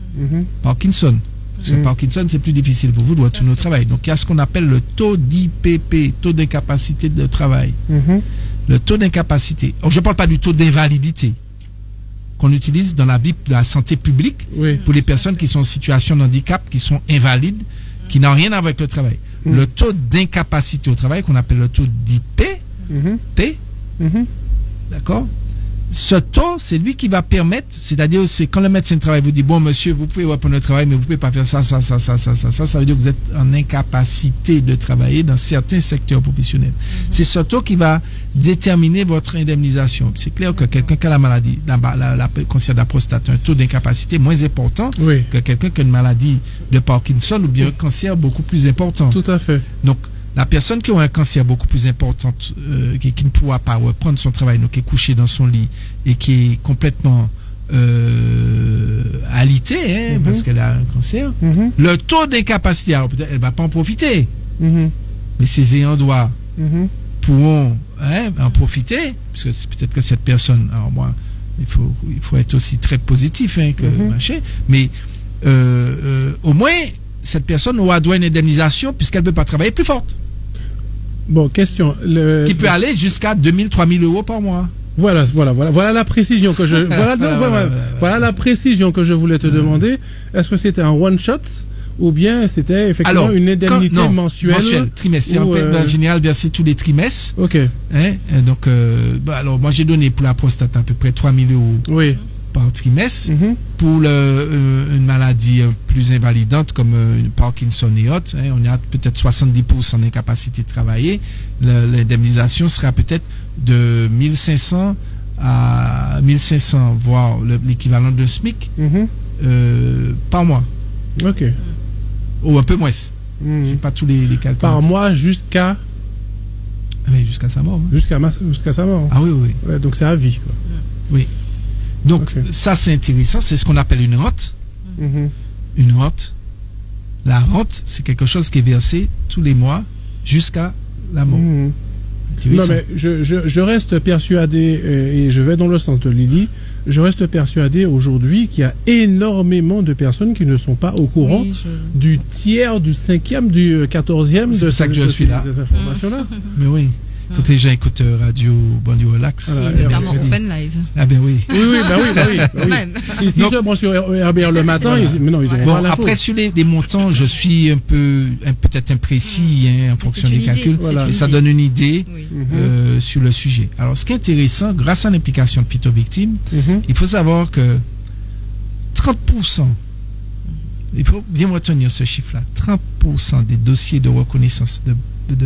Speaker 6: Parkinson, parce que Parkinson, c'est plus difficile pour vous de retourner au travail. Donc, il y a ce qu'on appelle le taux d'IPP, taux d'incapacité de travail. Le taux d'incapacité. Je ne parle pas du taux d'invalidité qu'on utilise dans la vie de la santé publique pour les personnes qui sont en situation de handicap, qui sont invalides, qui n'ont rien à voir avec le travail. Le taux d'incapacité au travail, qu'on appelle le taux d'IP, P, d'accord, ce taux, c'est lui qui va permettre, c'est-à-dire, c'est quand le médecin de travail vous dit, bon, monsieur, vous pouvez reprendre le travail, mais vous pouvez pas faire ça veut dire que vous êtes en incapacité de travailler dans certains secteurs professionnels. C'est ce taux qui va déterminer votre indemnisation. C'est clair que quelqu'un qui a la maladie, la cancer de la prostate, un taux d'incapacité moins important que quelqu'un qui a une maladie de Parkinson ou bien un cancer beaucoup plus important.
Speaker 4: Tout à fait.
Speaker 6: Donc, la personne qui a un cancer beaucoup plus important, qui ne pourra pas reprendre son travail, donc qui est couché dans son lit et qui est complètement alitée, parce qu'elle a un cancer, le taux d'incapacité, alors peut-être elle ne va pas en profiter, mais ses ayants droit pourront en profiter, parce que c'est peut-être que cette personne, alors moi, il faut être aussi très positif mais au moins, cette personne aura droit à une indemnisation puisqu'elle ne peut pas travailler plus forte.
Speaker 4: Bon, question.
Speaker 6: Qui peut aller jusqu'à 2000, 3000 euros par mois.
Speaker 4: Voilà la précision que je voilà la précision que je voulais te demander. Est-ce que c'était un one shot ou bien c'était effectivement une indemnité mensuelle,
Speaker 6: trimestre. En général versé tous les trimestres.
Speaker 4: Ok.
Speaker 6: Donc alors moi j'ai donné pour la prostate à peu près 3000 euros. Oui. Par trimestre pour une maladie plus invalidante comme une Parkinson et autres. On est à peut-être 70% d'incapacité de travailler. L'indemnisation sera peut-être de 1500 à 1500, voire l'équivalent de SMIC par mois.
Speaker 4: Ok.
Speaker 6: Ou un peu moins. J'ai pas tous les calculs.
Speaker 4: Par mois jusqu'à.
Speaker 6: Oui, jusqu'à sa mort.
Speaker 4: Jusqu'à sa mort.
Speaker 6: Ah oui.
Speaker 4: Ouais, donc c'est à vie, quoi.
Speaker 6: Oui. Donc, ça, c'est intéressant. C'est ce qu'on appelle une rente. Une rente. La rente, c'est quelque chose qui est versé tous les mois jusqu'à la mort.
Speaker 4: Non, mais je reste persuadé, et je vais dans le sens de Lily, je reste persuadé aujourd'hui qu'il y a énormément de personnes qui ne sont pas au courant du tiers, du 5e, du 14e
Speaker 6: de ça que je suis là.
Speaker 4: Ces informations-là.
Speaker 6: Mais oui. Il faut que les gens écoutent Radio Bondy Relax.
Speaker 5: Notamment Open Live.
Speaker 6: Ah ben oui.
Speaker 4: Oui. Si je prends sur RBR le matin, mais non, ils ont pas
Speaker 6: après, sur les montants, je suis peut-être imprécis en fonction des calculs. Mais ça donne une idée sur le sujet. Alors, ce qui est intéressant, grâce à l'implication de Phyto Victime, il faut savoir que 30%, il faut bien retenir ce chiffre-là, 30% des dossiers de reconnaissance de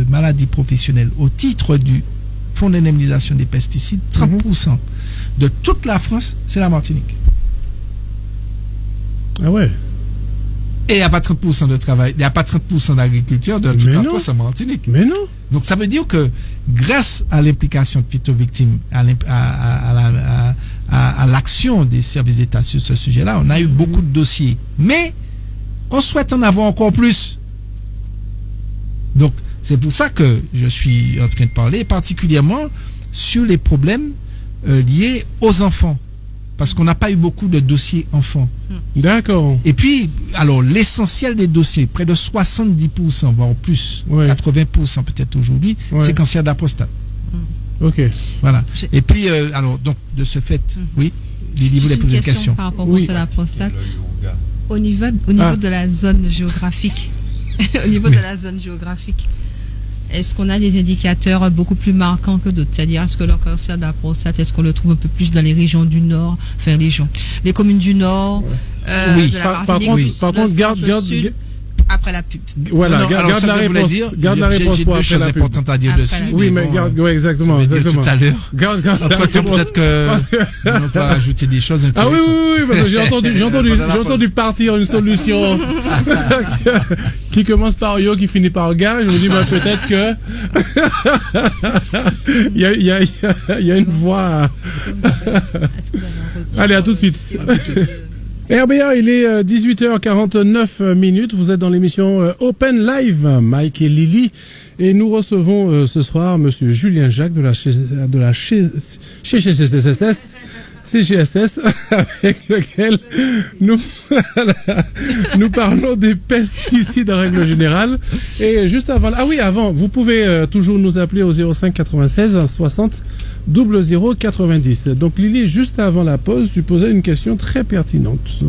Speaker 6: maladies professionnelles au titre du Fonds d'indemnisation des pesticides, 30% de toute la France, c'est la Martinique.
Speaker 4: Ah ouais.
Speaker 6: Et il n'y a pas 30% de travail, il n'y a pas 30% d'agriculture de toute la France en Martinique.
Speaker 4: Mais non.
Speaker 6: Donc ça veut dire que grâce à l'implication de Phyto Victime, à l'action des services d'État sur ce sujet-là, on a eu beaucoup de dossiers. Mais on souhaite en avoir encore plus. Donc, c'est pour ça que je suis en train de parler, particulièrement sur les problèmes liés aux enfants. Parce qu'on n'a pas eu beaucoup de dossiers enfants.
Speaker 4: D'accord.
Speaker 6: Et puis, alors, l'essentiel des dossiers, près de 70%, voire plus, 80% peut-être aujourd'hui, c'est cancer de la prostate.
Speaker 4: Ok.
Speaker 6: Voilà. Et puis, alors, donc, de ce fait, oui, Lily voulait poser une question.
Speaker 5: Par rapport au cancer de la prostate, au niveau de la zone géographique, est-ce qu'on a des indicateurs beaucoup plus marquants que d'autres? C'est-à-dire, est-ce que le cancer de la prostate, est-ce qu'on le trouve un peu plus dans les régions du Nord, les communes du Nord, de la Martinique,
Speaker 4: par contre, garde
Speaker 5: sud, après la pub.
Speaker 4: Voilà, garde la réponse. Garde la réponse pour après la pub.
Speaker 6: J'ai deux choses importantes à dire dessus.
Speaker 4: Oui, mais garde, exactement.
Speaker 6: Tout à l'heure.
Speaker 4: Garde
Speaker 6: peut-être que on va pas rajouter des choses intéressantes.
Speaker 4: Ah oui, parce que j'ai entendu partir une solution qui commence par yo, qui finit par ga. Je me dis, peut-être que il y a une voix. Allez, à tout de suite. RBA, il est 18h49. Vous êtes dans l'émission Open Live, Mike et Lily. Et nous recevons ce soir monsieur Julien Jacques de la CGSS, avec lequel nous parlons des pesticides en règle générale. Et juste avant, vous pouvez toujours nous appeler au 05 96 60 00 90. Donc Lily, juste avant la pause, tu posais une question très pertinente.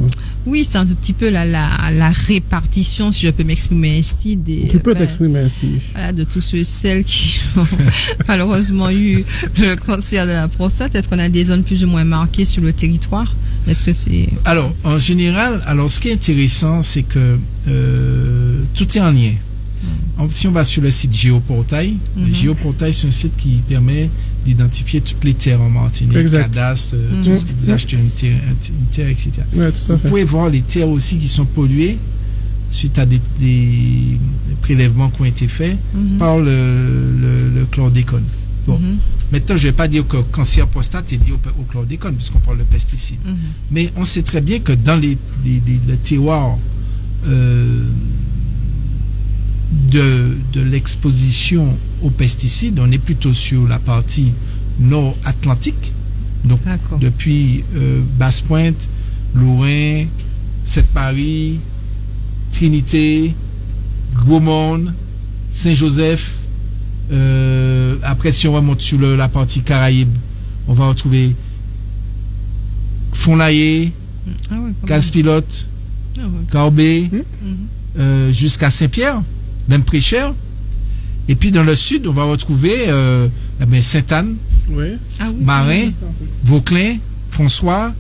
Speaker 5: Oui, c'est un tout petit peu la répartition, si je peux m'exprimer ainsi.
Speaker 4: Tu peux t'exprimer ainsi.
Speaker 5: Voilà, de tous celles qui ont malheureusement eu le cancer de la prostate. Est-ce qu'on a des zones plus ou moins marquées sur le territoire? Est-ce que c'est...
Speaker 6: Alors, en général, ce qui est intéressant, c'est que tout est en lien. Si on va sur le site Géoportail, Géoportail, c'est un site qui permet d'identifier toutes les terres en Martinique, cadastre, tout ce qui vous achetez une terre, etc.
Speaker 4: Ouais, tout à fait.
Speaker 6: Vous pouvez voir les terres aussi qui sont polluées suite à des prélèvements qui ont été faits par le chlordécone. Bon, maintenant, je ne vais pas dire que cancer prostate est lié au chlordécone, puisqu'on parle de pesticides. Mais on sait très bien que dans le terroir de l'exposition aux pesticides, on est plutôt sur la partie nord-atlantique, donc depuis Basse-Pointe, Lorrain, Sainte-Marie, Trinité, Gros-Monde, Saint-Joseph. Après, si on remonte sur la partie Caraïbes, on va retrouver Fond-Laillé, Casse-Pilote, Carbet, jusqu'à Saint-Pierre, même Prêcheur. Et puis dans le sud, on va retrouver Sainte-Anne, Marin, Vauclin, François.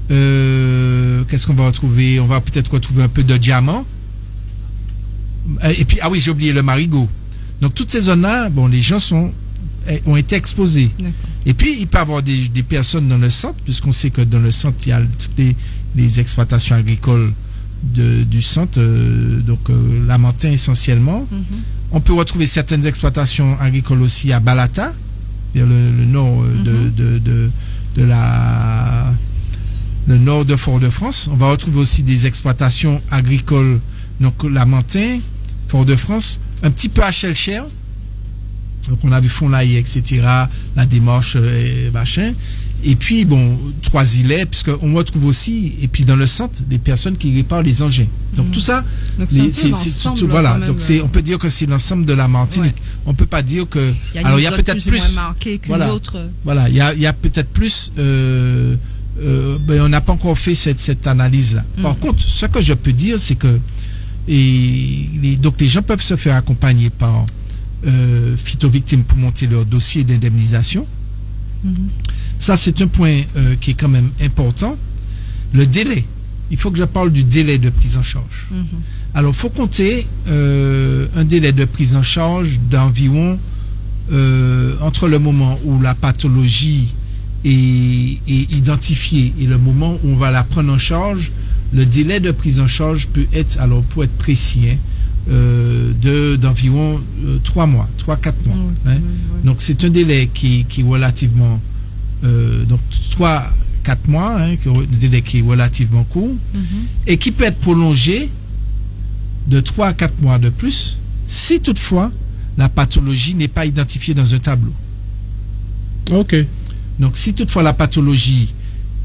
Speaker 6: Qu'est-ce qu'on va retrouver? On va peut-être retrouver un peu de Diamant. Et puis, j'ai oublié le Marigot. Donc toutes ces zones-là, les gens ont été exposés. Et puis, il peut y avoir des personnes dans le centre, puisqu'on sait que dans le centre, il y a toutes les exploitations agricoles du centre, Lamentin essentiellement. On peut retrouver certaines exploitations agricoles aussi à Balata, vers le nord le nord de Fort-de-France. On va retrouver aussi des exploitations agricoles, donc Lamentin, Fort-de-France, un petit peu à Chelcher. Donc on a vu Fond-Laillé, etc., la démarche machin. Et puis, Trois-Îlets, puisqu'on retrouve aussi, et puis dans le centre, des personnes qui réparent les engins. Donc tout ça, voilà. Donc on peut dire que c'est l'ensemble de la Martinique. On peut pas dire que...
Speaker 5: Alors il y a peut-être plus...
Speaker 6: Voilà, il y a peut-être plus... on n'a pas encore fait cette analyse-là. Par contre, ce que je peux dire, c'est que donc les gens peuvent se faire accompagner par Phytovictime pour monter leur dossier d'indemnisation. Ça, c'est un point qui est quand même important. Le délai. Il faut que je parle du délai de prise en charge. Alors, il faut compter un délai de prise en charge d'environ entre le moment où la pathologie est identifiée et le moment où on va la prendre en charge. Le délai de prise en charge peut être, alors pour être précis, d'environ 3 mois, 3-4 mois. Donc, c'est un délai qui est relativement... donc 3-4 mois, un délai qui est relativement court, et qui peut être prolongé de 3 à 4 mois de plus, si toutefois la pathologie n'est pas identifiée dans un tableau.
Speaker 4: Ok.
Speaker 6: Donc si toutefois la pathologie,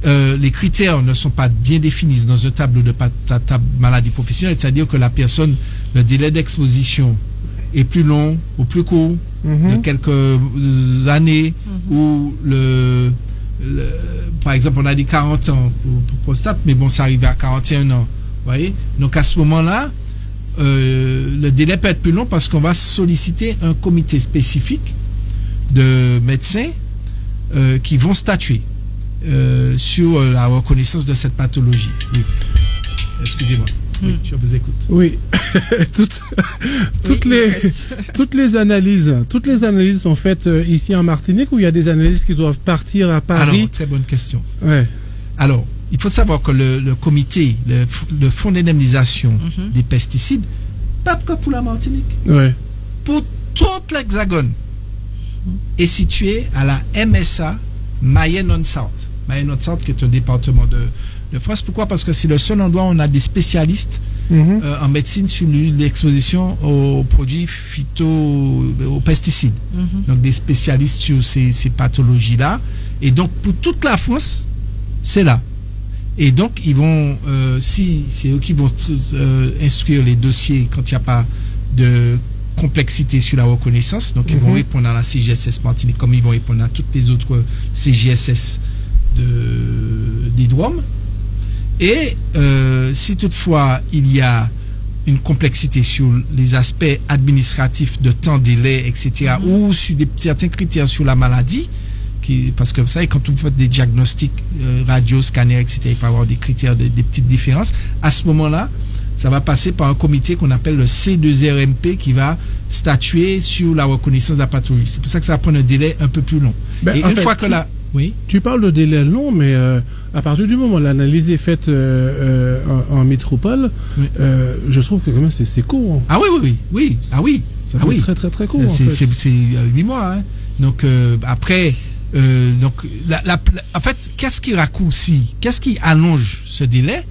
Speaker 6: les critères ne sont pas bien définis dans un tableau de maladie professionnelle, c'est-à-dire que la personne, le délai d'exposition est plus long ou plus court, de quelques années, ou par exemple, on a dit 40 ans pour prostate, mais ça arrive à 41 ans. Voyez? Donc à ce moment-là, le délai peut être plus long parce qu'on va solliciter un comité spécifique de médecins qui vont statuer sur la reconnaissance de cette pathologie. Oui. Excusez-moi. Oui, je vous écoute.
Speaker 4: Oui. toutes les analyses sont faites ici en Martinique, ou il y a des analyses qui doivent partir à Paris?
Speaker 6: Alors, très bonne question.
Speaker 4: Ouais.
Speaker 6: Alors, il faut savoir que le comité, le fonds d'indemnisation des pesticides, pas que pour la Martinique, pour toute l'Hexagone, est situé à la MSA Mayenne-Nord-South. Mayenne-Nord-South, qui est un département de France. Pourquoi? Parce que c'est le seul endroit où on a des spécialistes en médecine sur l'exposition aux produits aux pesticides. Donc des spécialistes sur ces pathologies-là. Et donc pour toute la France, c'est là. Et donc ils vont, c'est eux qui vont instruire les dossiers quand il n'y a pas de complexité sur la reconnaissance. Donc ils vont répondre à la CGSS Martinique comme ils vont répondre à toutes les autres CGSS des DROM. Et si toutefois il y a une complexité sur les aspects administratifs de temps, délai, etc., ou sur certains critères sur la maladie, parce que vous savez, quand vous faites des diagnostics, radio, scanner, etc., il peut y avoir des critères, des petites différences. À ce moment-là, ça va passer par un comité qu'on appelle le C2RMP qui va statuer sur la reconnaissance de la pathologie. C'est pour ça que ça va prendre un délai un peu plus long.
Speaker 4: Ben,
Speaker 6: et une fois que la... Oui.
Speaker 4: Tu parles de délai long, mais à partir du moment où l'analyse est faite en métropole, oui. Je trouve que quand même c'est court.
Speaker 6: Ah oui. Ah oui.
Speaker 4: Ça peut être très très très court.
Speaker 6: C'est 8 mois. Hein. Donc après... en fait, qu'est-ce qui raccourcit, qu'est-ce qui allonge ce délai?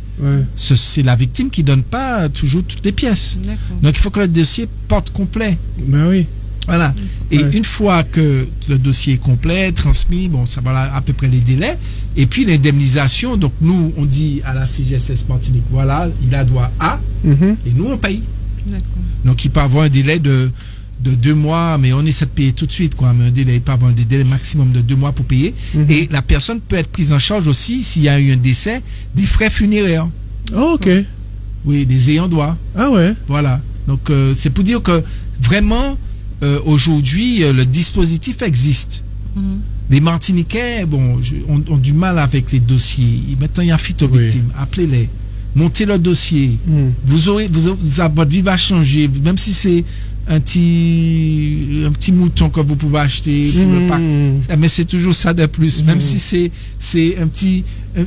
Speaker 6: C'est la victime qui donne pas toujours toutes les pièces. Donc il faut que le dossier porte complet.
Speaker 4: Ben oui.
Speaker 6: Voilà. Et une fois que le dossier est complet, transmis, bon, ça va à peu près les délais. Et puis l'indemnisation, donc nous, on dit à la CGSS Martinique, voilà, il a droit à, et nous, on paye. Donc il peut avoir un délai de 2 mois, mais on essaie de payer tout de suite, quoi. Mais un délai, il peut avoir un délai maximum de 2 mois pour payer. Et la personne peut être prise en charge aussi, s'il y a eu un décès, des frais funéraires.
Speaker 4: Oh, ok.
Speaker 6: Oui, des ayants droit.
Speaker 4: Ah ouais.
Speaker 6: Voilà. Donc c'est pour dire que vraiment, aujourd'hui, le dispositif existe. Les Martiniquais, bon, ont du mal avec les dossiers. Maintenant, il y a phytovictime. Appelez-les. Montez le dossier. Votre vie va changer, même si c'est un petit mouton que vous pouvez acheter pour le pack. Mais c'est toujours ça de plus. Même si c'est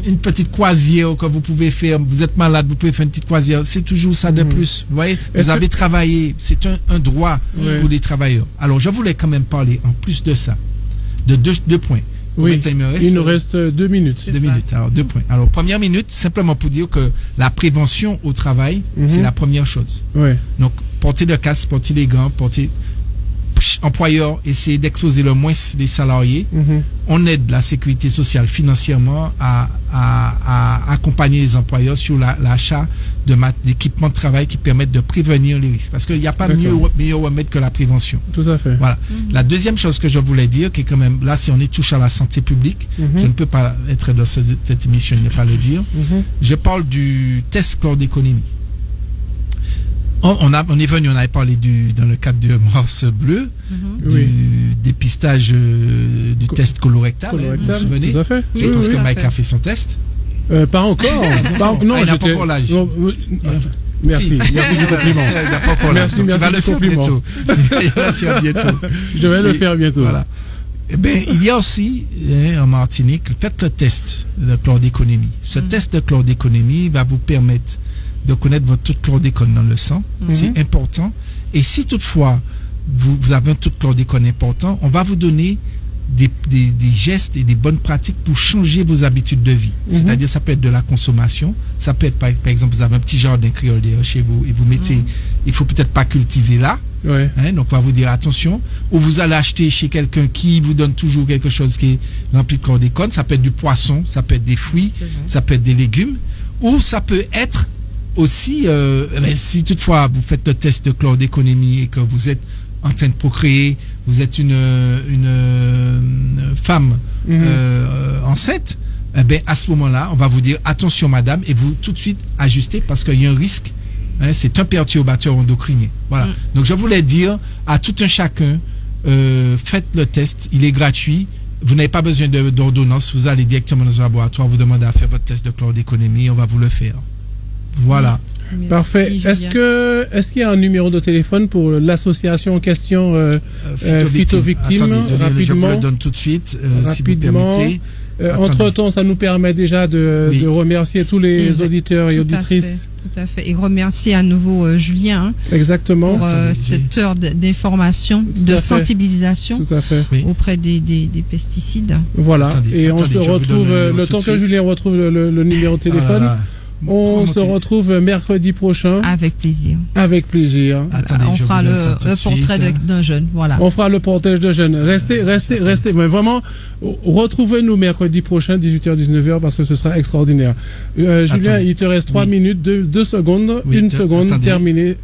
Speaker 6: une petite croisière que vous pouvez faire, vous êtes malade, vous pouvez faire une petite croisière, c'est toujours ça de plus. Vous voyez, vous avez travaillé, c'est un droit pour les travailleurs. Alors, je voulais quand même parler, en plus de ça, de deux points.
Speaker 4: Oui, il nous reste 2 minutes.
Speaker 6: 2 minutes, alors 2 points. Alors, première minute, simplement pour dire que la prévention au travail, c'est la première chose. Donc, porter le casque, porter les gants, employeur, essayer d'exposer le moins les salariés. On aide la sécurité sociale financièrement à accompagner les employeurs sur l'achat d'équipements de travail qui permettent de prévenir les risques. Parce qu'il n'y a pas meilleur remède que la prévention.
Speaker 4: Tout à fait.
Speaker 6: Voilà. La deuxième chose que je voulais dire, qui est quand même, là, si on est touché à la santé publique, je ne peux pas être dans cette émission et ne pas le dire. Je parle du test chlordéconémie. On avait parlé dans le cadre de Mars Bleu, du dépistage du test colorectal. Vous vous souvenez?
Speaker 4: Tout à fait.
Speaker 6: Je pense que Mike a fait son test.
Speaker 4: Pas encore. Non,
Speaker 6: il n'a pas encore l'âge.
Speaker 4: Merci du compliment.
Speaker 6: Il n'a pas encore l'âge.
Speaker 4: Merci
Speaker 6: il va le faire bientôt. Il va le faire bientôt.
Speaker 4: Je vais le faire bientôt.
Speaker 6: Voilà. Eh bien, il y a aussi, en Martinique, faites le test de chlordéconémie. Ce test de chlordéconémie va vous permettre de connaître votre taux de chlordécone dans le sang. C'est important. Et si toutefois, vous avez un taux de chlordécone important, on va vous donner des gestes et des bonnes pratiques pour changer vos habitudes de vie. C'est-à-dire, ça peut être de la consommation, ça peut être, par exemple, vous avez un petit jardin créole chez vous et vous mettez, il faut peut-être pas cultiver là. Donc, on va vous dire attention. Ou vous allez acheter chez quelqu'un qui vous donne toujours quelque chose qui est rempli de chlordécone. Ça peut être du poisson, ça peut être des fruits, ça peut être des légumes. Ou ça peut être aussi, si toutefois vous faites le test de chlordéconémie et que vous êtes en train de procréer, vous êtes une femme enceinte, eh bien, à ce moment-là, on va vous dire attention madame, et vous tout de suite ajuster parce qu'il y a un risque. C'est un perturbateur endocrinien. Voilà. Donc je voulais dire à tout un chacun, faites le test, il est gratuit. Vous n'avez pas besoin d'ordonnance, vous allez directement dans un laboratoire, vous demandez à faire votre test de chlordéconémie, on va vous le faire. Voilà.
Speaker 5: Merci,
Speaker 4: parfait.
Speaker 5: Julien.
Speaker 4: Est-ce qu'il y a un numéro de téléphone pour l'association en question Phytovictime?
Speaker 6: Rapidement. Je vous le donne tout de suite, si vous permettez.
Speaker 4: Entre-temps, ça nous permet déjà de remercier tous les auditeurs et auditrices.
Speaker 5: Tout à fait. Et remercier à nouveau Julien
Speaker 4: exactement
Speaker 5: pour cette heure d'information, de sensibilisation auprès des pesticides.
Speaker 4: Voilà. Et on se retrouve, le temps que Julien retrouve le numéro de téléphone, On se retrouve mercredi prochain.
Speaker 5: Avec plaisir.
Speaker 4: Avec plaisir.
Speaker 6: Attendez,
Speaker 5: On fera le portrait d'un jeune. Voilà.
Speaker 4: On fera le portrait de jeune. Restez. Mais vraiment, retrouvez-nous mercredi prochain, 18h-19h, parce que ce sera extraordinaire. Julien, il te reste 3 minutes, 2 secondes, 1 seconde, terminé.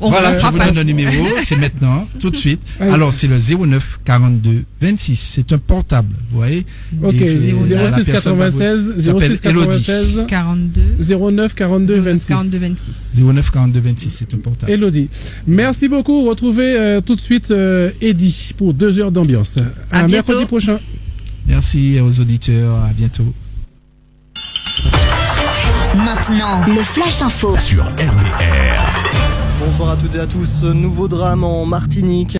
Speaker 6: Voilà, je vous donne le numéro, c'est maintenant, tout de suite. Alors, c'est le 09 42 26. C'est un portable, vous voyez.
Speaker 4: Ok, 06 96
Speaker 5: 42
Speaker 4: 09 42 26.
Speaker 6: 09 42 26, c'est un portable.
Speaker 4: Elodie. Merci beaucoup. Retrouvez tout de suite Eddie pour 2 heures d'ambiance. À mercredi prochain.
Speaker 6: Merci aux auditeurs. À bientôt.
Speaker 1: Maintenant, le Flash Info
Speaker 7: sur RBR.
Speaker 8: Bonsoir à toutes et à tous. Nouveau drame en Martinique.